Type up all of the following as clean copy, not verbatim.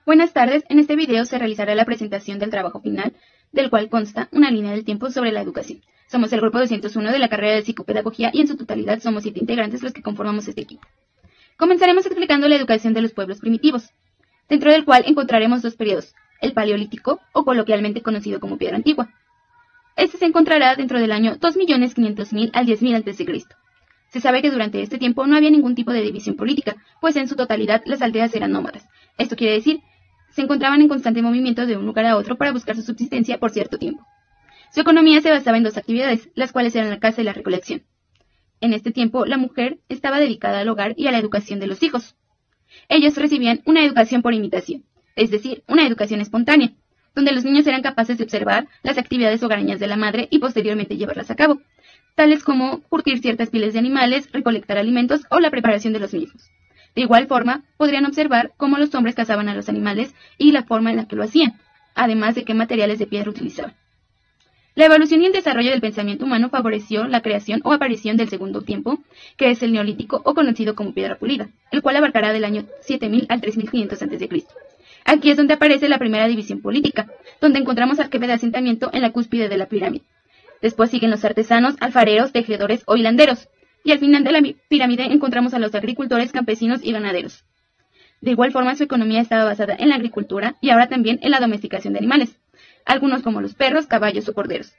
Buenas tardes, en este video se realizará la presentación del trabajo final, del cual consta una línea del tiempo sobre la educación. Somos el grupo 201 de la carrera de Psicopedagogía y en su totalidad somos 7 integrantes los que conformamos este equipo. Comenzaremos explicando la educación de los pueblos primitivos, dentro del cual encontraremos dos periodos, el Paleolítico, o coloquialmente conocido como Piedra Antigua. Este se encontrará dentro del año 2.500.000 al 10.000 a.C. Se sabe que durante este tiempo no había ningún tipo de división política, pues en su totalidad las aldeas eran nómadas. Esto quiere decir, se encontraban en constante movimiento de un lugar a otro para buscar su subsistencia por cierto tiempo. Su economía se basaba en dos actividades, las cuales eran la caza y la recolección. En este tiempo, la mujer estaba dedicada al hogar y a la educación de los hijos. Ellos recibían una educación por imitación, es decir, una educación espontánea, donde los niños eran capaces de observar las actividades hogareñas de la madre y posteriormente llevarlas a cabo, tales como curtir ciertas pieles de animales, recolectar alimentos o la preparación de los mismos. De igual forma, podrían observar cómo los hombres cazaban a los animales y la forma en la que lo hacían, además de qué materiales de piedra utilizaban. La evolución y el desarrollo del pensamiento humano favoreció la creación o aparición del segundo tiempo, que es el Neolítico o conocido como Piedra Pulida, el cual abarcará del año 7000 al 3500 a.C. Aquí es donde aparece la primera división política, donde encontramos al jefe de asentamiento en la cúspide de la pirámide. Después siguen los artesanos, alfareros, tejedores o hilanderos, y al final de la pirámide encontramos a los agricultores, campesinos y ganaderos. De igual forma, su economía estaba basada en la agricultura y ahora también en la domesticación de animales, algunos como los perros, caballos o corderos.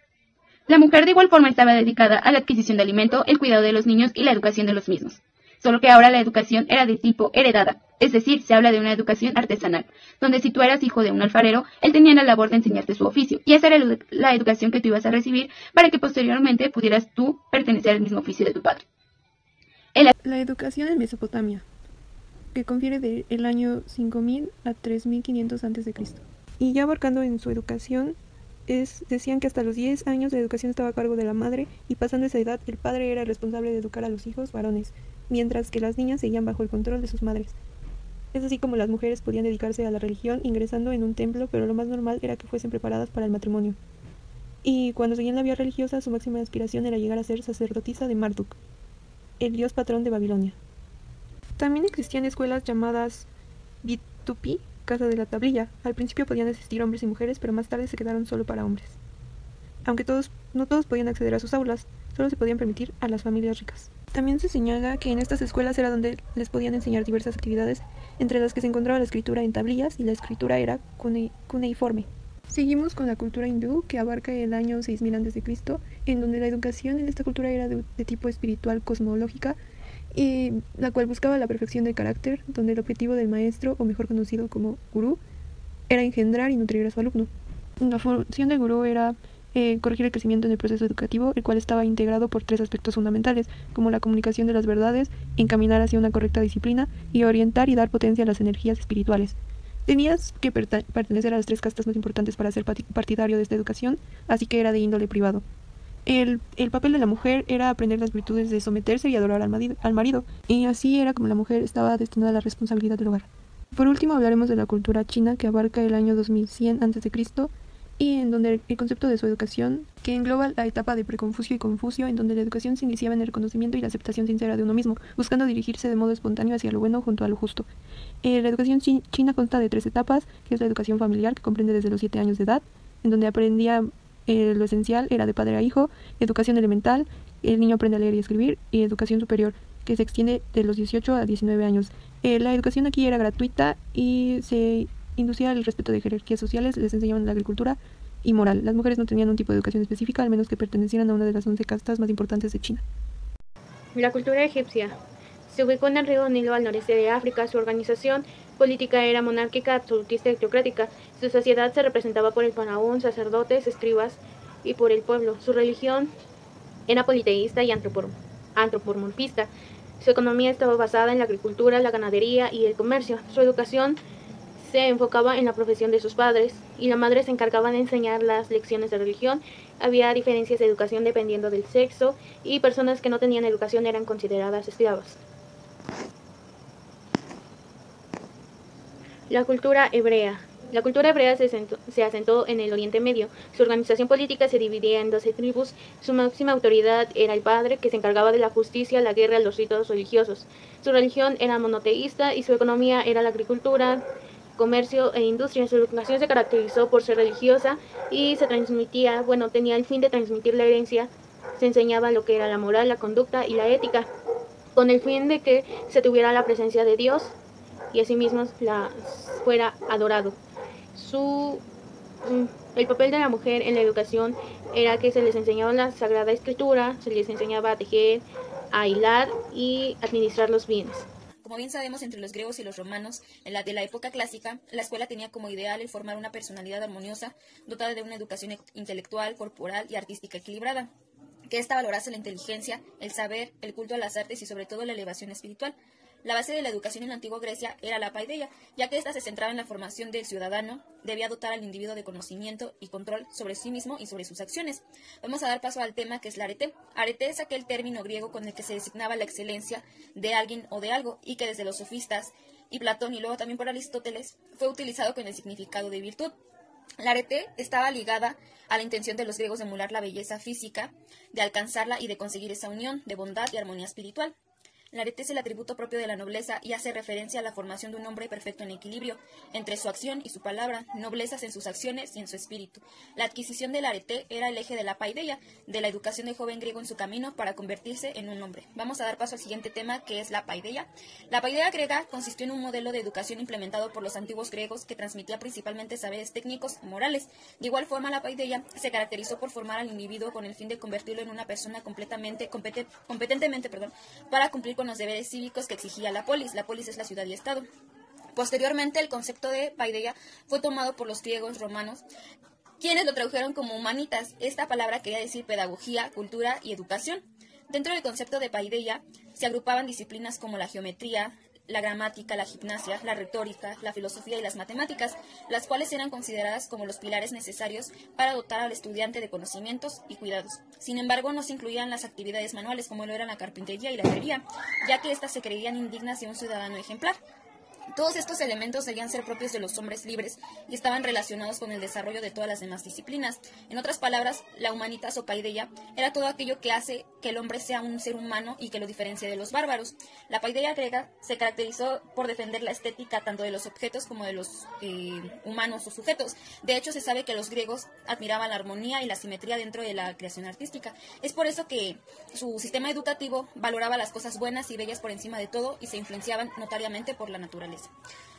La mujer de igual forma estaba dedicada a la adquisición de alimento, el cuidado de los niños y la educación de los mismos. Solo que ahora la educación era de tipo heredada, es decir, se habla de una educación artesanal, donde si tú eras hijo de un alfarero, él tenía la labor de enseñarte su oficio, y esa era la educación que tú ibas a recibir para que posteriormente pudieras tú pertenecer al mismo oficio de tu padre. La educación en Mesopotamia, que confiere del año 5000 a 3500 a.C. Y ya abarcando en su educación, decían que hasta los 10 años la educación estaba a cargo de la madre y pasando esa edad el padre era responsable de educar a los hijos varones, mientras que las niñas seguían bajo el control de sus madres. Es así como las mujeres podían dedicarse a la religión ingresando en un templo, pero lo más normal era que fuesen preparadas para el matrimonio. Y cuando seguían la vía religiosa, su máxima aspiración era llegar a ser sacerdotisa de Marduk, el dios patrón de Babilonia. También existían escuelas llamadas Bitupi, Casa de la Tablilla. Al principio podían asistir hombres y mujeres, pero más tarde se quedaron solo para hombres. Aunque no todos podían acceder a sus aulas, solo se podían permitir a las familias ricas. También se señala que en estas escuelas era donde les podían enseñar diversas actividades, entre las que se encontraba la escritura en tablillas y la escritura era cuneiforme. Seguimos con la cultura hindú, que abarca el año 6000 a.C., en donde la educación en esta cultura era de tipo espiritual cosmológica, y la cual buscaba la perfección del carácter, donde el objetivo del maestro, o mejor conocido como gurú, era engendrar y nutrir a su alumno. La función del gurú era corregir el crecimiento en el proceso educativo, el cual estaba integrado por 3 aspectos fundamentales, como la comunicación de las verdades, encaminar hacia una correcta disciplina y orientar y dar potencia a las energías espirituales. Tenías que pertenecer a las 3 castas más importantes para ser partidario de esta educación, así que era de índole privado. El papel de la mujer era aprender las virtudes de someterse y adorar al marido, y así era como la mujer estaba destinada a la responsabilidad del hogar. Por último hablaremos de la cultura china, que abarca el año 2100 a.C., y en donde el concepto de su educación, que engloba la etapa de Preconfucio y Confucio, en donde la educación se iniciaba en el reconocimiento y la aceptación sincera de uno mismo, buscando dirigirse de modo espontáneo hacia lo bueno junto a lo justo. La educación china consta de 3 etapas, que es la educación familiar, que comprende desde los 7 años de edad, en donde aprendía lo esencial, era de padre a hijo, educación elemental, el niño aprende a leer y escribir, y educación superior, que se extiende de los 18 a 19 años. La educación aquí era gratuita y se inducía el respeto de jerarquías sociales, les enseñaban la agricultura y moral. Las mujeres no tenían un tipo de educación específica, al menos que pertenecieran a una de las 11 castas más importantes de China. La cultura egipcia se ubicó en el río Nilo al noreste de África. Su organización política era monárquica, absolutista y teocrática. Su sociedad se representaba por el faraón, sacerdotes, escribas y por el pueblo. Su religión era politeísta y antropomorfista. Su economía estaba basada en la agricultura, la ganadería y el comercio. Su educación se enfocaba en la profesión de sus padres y la madre se encargaba de enseñar las lecciones de religión. Había diferencias de educación dependiendo del sexo y personas que no tenían educación eran consideradas esclavas. La cultura hebrea. La cultura hebrea se asentó en el Oriente Medio. Su organización política se dividía en 12 tribus. Su máxima autoridad era el padre, que se encargaba de la justicia, la guerra y los ritos religiosos. Su religión era monoteísta y su economía era la agricultura, comercio e industria. Su educación se caracterizó por ser religiosa y se transmitía, tenía el fin de transmitir la herencia. Se enseñaba lo que era la moral, la conducta y la ética, con el fin de que se tuviera la presencia de Dios y asimismo fuera adorado. El papel de la mujer en la educación era que se les enseñaba la Sagrada Escritura, se les enseñaba a tejer, a hilar y administrar los bienes. Como bien sabemos, entre los griegos y los romanos, de la época clásica, la escuela tenía como ideal el formar una personalidad armoniosa, dotada de una educación intelectual, corporal y artística equilibrada, que ésta valorase la inteligencia, el saber, el culto a las artes y sobre todo la elevación espiritual. La base de la educación en la antigua Grecia era la paideia, ya que ésta se centraba en la formación del ciudadano, debía dotar al individuo de conocimiento y control sobre sí mismo y sobre sus acciones. Vamos a dar paso al tema que es la arete. Arete es aquel término griego con el que se designaba la excelencia de alguien o de algo, y que desde los sofistas y Platón y luego también por Aristóteles fue utilizado con el significado de virtud. La arete estaba ligada a la intención de los griegos de emular la belleza física, de alcanzarla y de conseguir esa unión de bondad y armonía espiritual. La arete es el atributo propio de la nobleza y hace referencia a la formación de un hombre perfecto en equilibrio entre su acción y su palabra, noblezas en sus acciones y en su espíritu. La adquisición del arete era el eje de la paideia, de la educación del joven griego en su camino para convertirse en un hombre. Vamos a dar paso al siguiente tema, que es la paideia. La paideia griega consistió en un modelo de educación implementado por los antiguos griegos que transmitía principalmente saberes técnicos y morales. De igual forma, la paideia se caracterizó por formar al individuo con el fin de convertirlo en una persona competentemente para cumplir con los deberes cívicos que exigía la polis. La polis es la ciudad y estado. Posteriormente, el concepto de paideia fue tomado por los griegos romanos, quienes lo tradujeron como humanitas. Esta palabra quería decir pedagogía, cultura y educación. Dentro del concepto de paideia se agrupaban disciplinas como la geometría, la gramática, la gimnasia, la retórica, la filosofía y las matemáticas, las cuales eran consideradas como los pilares necesarios para dotar al estudiante de conocimientos y cuidados. Sin embargo, no se incluían las actividades manuales como lo eran la carpintería y la herrería, ya que éstas se creían indignas de un ciudadano ejemplar. Todos estos elementos debían ser propios de los hombres libres y estaban relacionados con el desarrollo de todas las demás disciplinas. En otras palabras, la humanitas o paideia era todo aquello que hace que el hombre sea un ser humano y que lo diferencie de los bárbaros. La paideia griega se caracterizó por defender la estética tanto de los objetos como de los humanos o sujetos. De hecho, se sabe que los griegos admiraban la armonía y la simetría dentro de la creación artística. Es por eso que su sistema educativo valoraba las cosas buenas y bellas por encima de todo y se influenciaban notariamente por la naturaleza.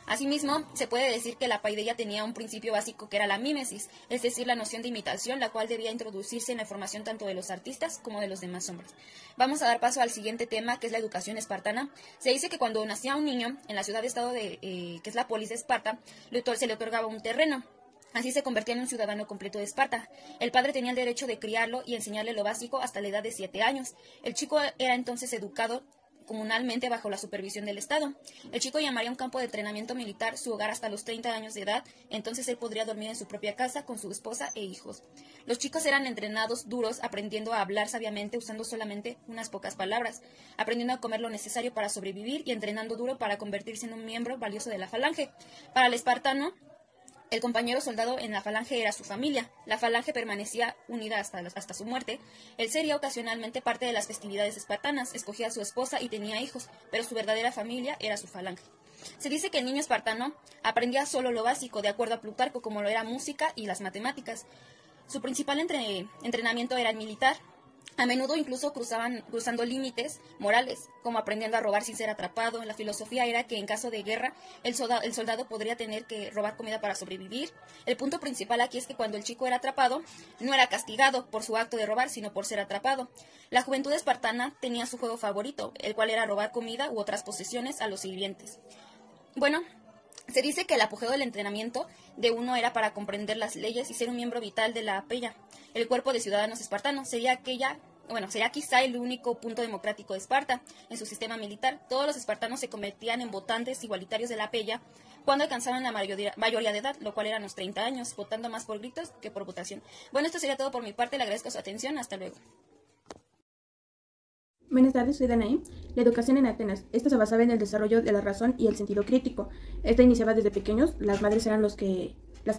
Asimismo, se puede decir que la paideia tenía un principio básico que era la mímesis, es decir, la noción de imitación, la cual debía introducirse en la formación tanto de los artistas como de los demás hombres. Vamos a dar paso al siguiente tema, que es la educación espartana. Se dice que cuando nacía un niño en la ciudad-estado que es la polis de Esparta, se le otorgaba un terreno. Así se convertía en un ciudadano completo de Esparta. El padre tenía el derecho de criarlo y enseñarle lo básico hasta la edad de 7 años. El chico era entonces educado comunalmente bajo la supervisión del Estado. El chico llamaría un campo de entrenamiento militar su hogar hasta los 30 años de edad, entonces él podría dormir en su propia casa con su esposa e hijos. Los chicos eran entrenados duros, aprendiendo a hablar sabiamente usando solamente unas pocas palabras, aprendiendo a comer lo necesario para sobrevivir y entrenando duro para convertirse en un miembro valioso de la falange. Para el espartano, el compañero soldado en la falange era su familia. La falange permanecía unida hasta su muerte. Él sería ocasionalmente parte de las festividades espartanas, escogía a su esposa y tenía hijos, pero su verdadera familia era su falange. Se dice que el niño espartano aprendía solo lo básico, de acuerdo a Plutarco, como lo era música y las matemáticas. Su principal entrenamiento era el militar. A menudo incluso cruzando límites morales, como aprendiendo a robar sin ser atrapado. La filosofía era que en caso de guerra, el soldado podría tener que robar comida para sobrevivir. El punto principal aquí es que cuando el chico era atrapado, no era castigado por su acto de robar, sino por ser atrapado. La juventud espartana tenía su juego favorito, el cual era robar comida u otras posesiones a los sirvientes. Bueno, se dice que el apogeo del entrenamiento de uno era para comprender las leyes y ser un miembro vital de la apella. El cuerpo de ciudadanos espartanos sería quizá el único punto democrático de Esparta. En su sistema militar, todos los espartanos se convertían en votantes igualitarios de la apella cuando alcanzaban la mayoría de edad, lo cual eran los 30 años, votando más por gritos que por votación. Bueno, esto sería todo por mi parte, le agradezco su atención, hasta luego. Buenas tardes, soy Danae. La educación en Atenas. Esta se basaba en el desarrollo de la razón y el sentido crítico. Esta iniciaba desde pequeños, las madres eran las que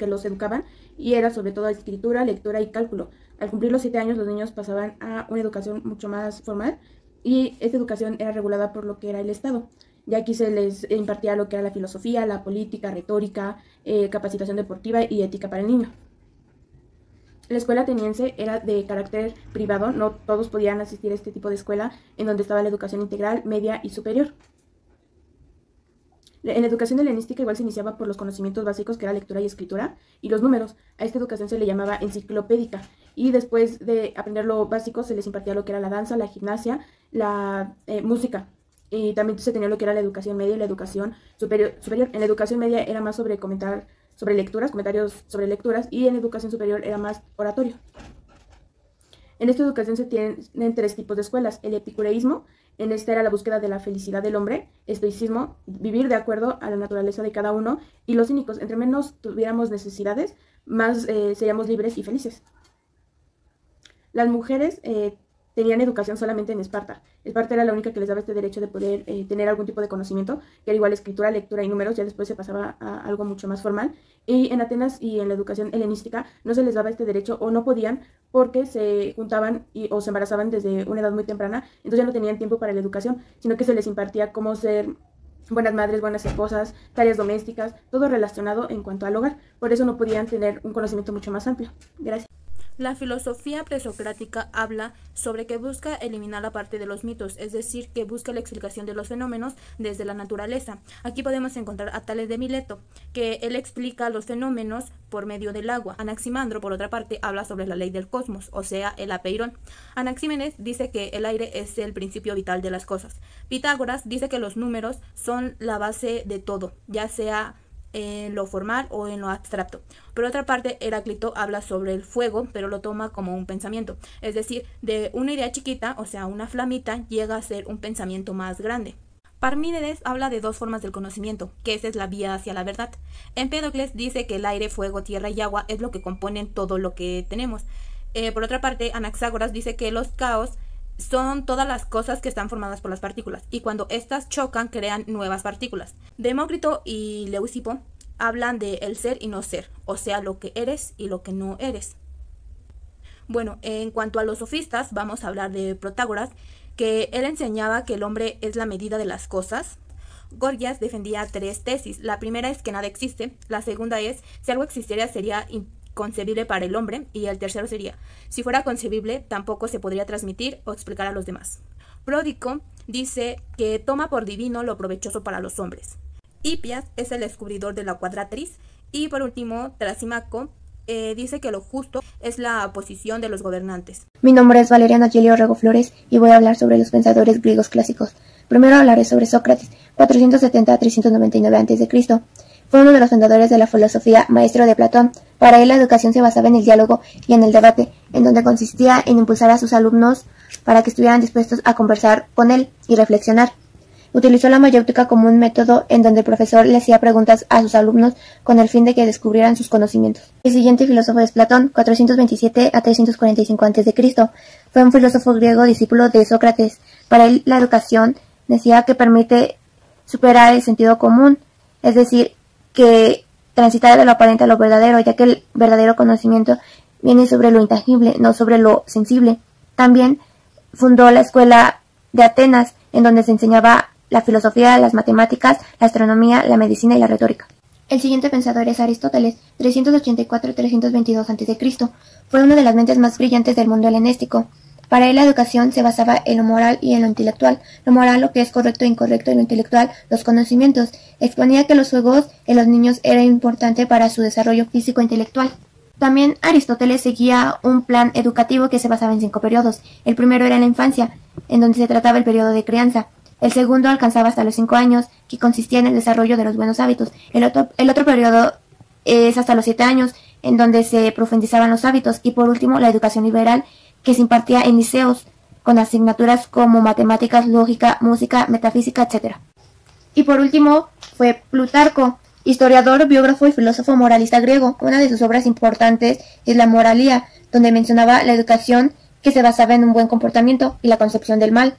los educaban, y era sobre todo escritura, lectura y cálculo. Al cumplir los 7 años, los niños pasaban a una educación mucho más formal, y esta educación era regulada por lo que era el Estado. Ya aquí se les impartía lo que era la filosofía, la política, retórica, capacitación deportiva y ética para el niño. La escuela ateniense era de carácter privado, no todos podían asistir a este tipo de escuela, en donde estaba la educación integral, media y superior. En la educación helenística igual se iniciaba por los conocimientos básicos, que era lectura y escritura, y los números. A esta educación se le llamaba enciclopédica, y después de aprender lo básico se les impartía lo que era la danza, la gimnasia, la música. Y también se tenía lo que era la educación media y la educación superior. En la educación media era más sobre comentar sobre lecturas, comentarios sobre lecturas, y en educación superior era más oratorio. En esta educación se tienen 3 tipos de escuelas: el epicureísmo, en esta era la búsqueda de la felicidad del hombre; estoicismo, vivir de acuerdo a la naturaleza de cada uno; y los cínicos, entre menos tuviéramos necesidades, más seríamos libres y felices. Las mujeres tenían educación solamente en Esparta. Esparta era la única que les daba este derecho de poder tener algún tipo de conocimiento, que era igual escritura, lectura y números. Ya después se pasaba a algo mucho más formal. Y en Atenas y en la educación helenística no se les daba este derecho, o no podían, porque se juntaban o se embarazaban desde una edad muy temprana, entonces ya no tenían tiempo para la educación, sino que se les impartía cómo ser buenas madres, buenas esposas, tareas domésticas, todo relacionado en cuanto al hogar. Por eso no podían tener un conocimiento mucho más amplio. Gracias. La filosofía presocrática habla sobre que busca eliminar la parte de los mitos, es decir, que busca la explicación de los fenómenos desde la naturaleza. Aquí podemos encontrar a Tales de Mileto, que él explica los fenómenos por medio del agua. Anaximandro, por otra parte, habla sobre la ley del cosmos, o sea, el apeirón. Anaxímenes dice que el aire es el principio vital de las cosas. Pitágoras dice que los números son la base de todo, ya sea en lo formal o en lo abstracto. Por otra parte, Heráclito habla sobre el fuego, pero lo toma como un pensamiento, es decir, de una idea chiquita, o sea, una flamita, llega a ser un pensamiento más grande. Parménides habla de 2 formas del conocimiento, que esa es la vía hacia la verdad. Empédocles dice que el aire, fuego, tierra y agua es lo que componen todo lo que tenemos. Por otra parte, Anaxágoras dice que los caos son todas las cosas que están formadas por las partículas, y cuando éstas chocan crean nuevas partículas. Demócrito y Leucipo hablan de el ser y no ser, o sea, lo que eres y lo que no eres. Bueno, en cuanto a los sofistas, vamos a hablar de Protágoras, que él enseñaba que el hombre es la medida de las cosas. Gorgias defendía 3 tesis. La primera es que nada existe, la segunda es si algo existiera sería concebible para el hombre, y el tercero sería, si fuera concebible, tampoco se podría transmitir o explicar a los demás. Pródico dice que toma por divino lo provechoso para los hombres. Hipias es el descubridor de la cuadratriz, y por último, Trasimaco dice que lo justo es la posición de los gobernantes. Mi nombre es Valeriana Angelio Rego Flores y voy a hablar sobre los pensadores griegos clásicos. Primero hablaré sobre Sócrates, 470 a 399 a.C. Fue uno de los fundadores de la filosofía, maestro de Platón. Para él la educación se basaba en el diálogo y en el debate, en donde consistía en impulsar a sus alumnos para que estuvieran dispuestos a conversar con él y reflexionar. Utilizó la mayéutica como un método en donde el profesor le hacía preguntas a sus alumnos con el fin de que descubrieran sus conocimientos. El siguiente filósofo es Platón, 427 a 345 a.C. Fue un filósofo griego discípulo de Sócrates. Para él la educación decía que permite superar el sentido común, es decir, que transitar de lo aparente a lo verdadero, ya que el verdadero conocimiento viene sobre lo intangible, no sobre lo sensible. También fundó la escuela de Atenas, en donde se enseñaba la filosofía, las matemáticas, la astronomía, la medicina y la retórica. El siguiente pensador es Aristóteles, 384-322 a.C. Fue una de las mentes más brillantes del mundo helenístico. Para él la educación se basaba en lo moral y en lo intelectual. Lo moral, lo que es correcto e incorrecto, y lo intelectual, los conocimientos. Exponía que los juegos en los niños era importante para su desarrollo físico e intelectual. También Aristóteles seguía un plan educativo que se basaba en 5 periodos. El primero era en la infancia, en donde se trataba el periodo de crianza. El segundo alcanzaba hasta los 5 años, que consistía en el desarrollo de los buenos hábitos. El otro periodo es hasta los 7 años, en donde se profundizaban los hábitos. Y por último, la educación liberal, que se impartía en liceos, con asignaturas como matemáticas, lógica, música, metafísica, etc. Y por último fue Plutarco, historiador, biógrafo y filósofo moralista griego. Una de sus obras importantes es la Moralía, donde mencionaba la educación que se basaba en un buen comportamiento y la concepción del mal.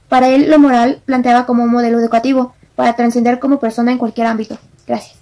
Para él, lo moral planteaba como un modelo educativo para trascender como persona en cualquier ámbito. Gracias.